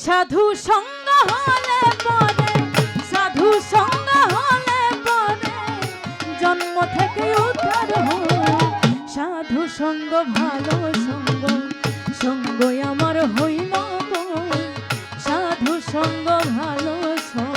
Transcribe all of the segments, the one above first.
সাধু সঙ্গ হলে পরে, সাধু সঙ্গ হলে পরে জন্ম থেকে উদ্ধার হয়। সাধু সঙ্গ ভালো সঙ্গ, সঙ্গই আমার হইল গো। সাধু সঙ্গ ভালো সঙ্গ।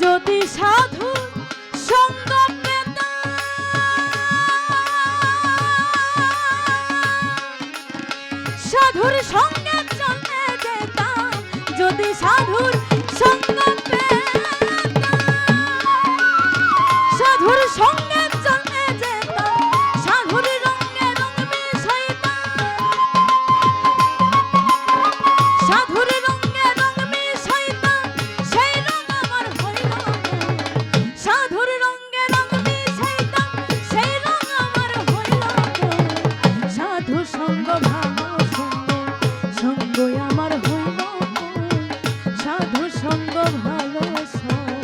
যদি সাধু সঙ্গ পেতাম, সাধুর সঙ্গে চলে যেতাম। যদি সাধুর সঙ্গ পেতাম, সাধুর সঙ্গে চলে যেতাম। সাধুর রঙে রঙ মিশাইতাম, সাধুর রঙে রঙ মিশাইতাম। সেই রঙ আমার হইল গো। সাধুর রঙে রঙ মিশাইতাম, সেই রঙ আমার হইল গো। সাধু সঙ্গ ভালো সঙ্গ, সঙ্গই আমার হইল গো। সাধু সঙ্গ ভালো সঙ্গ।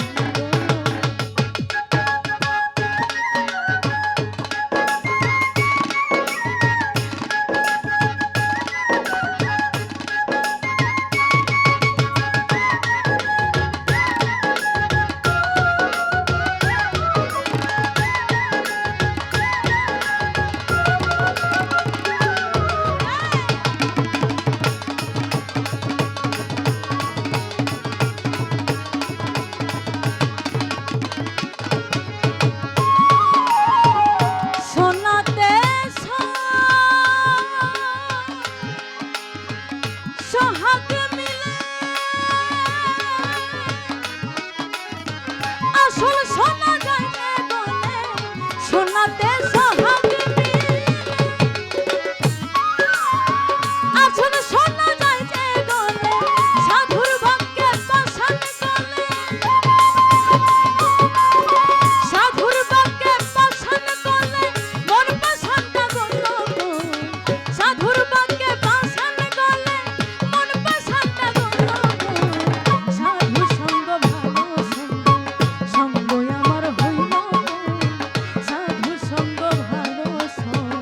সোনাতে সোহাগ মিলে, আসল সোনা যায় বলে। সোনাতে সোহাগ মিলে, আসল সোনা যায় বলে। সাধুর ভাগ্যে পাষাণ গলে, সাধুর ভাগ্যে পাষাণ গলে। মন পাষাণটা গল গো। সাধুর ভাগ্যে পাষাণ গলে, মন পাষাণটা গল গো। সাধু সঙ্গ ভালো সঙ্গ, সঙ্গই আমার হইল গো। সাধু সঙ্গ ভালো সঙ্গ।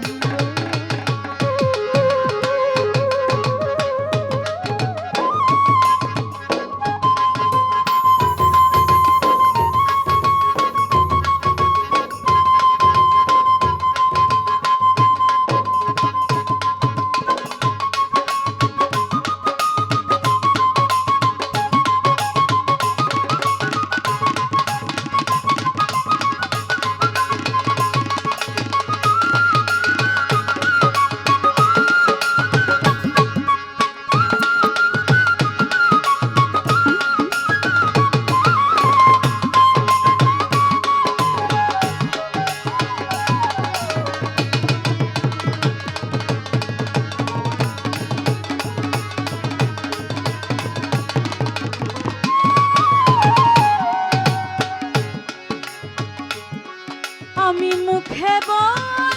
আমি মুখে বল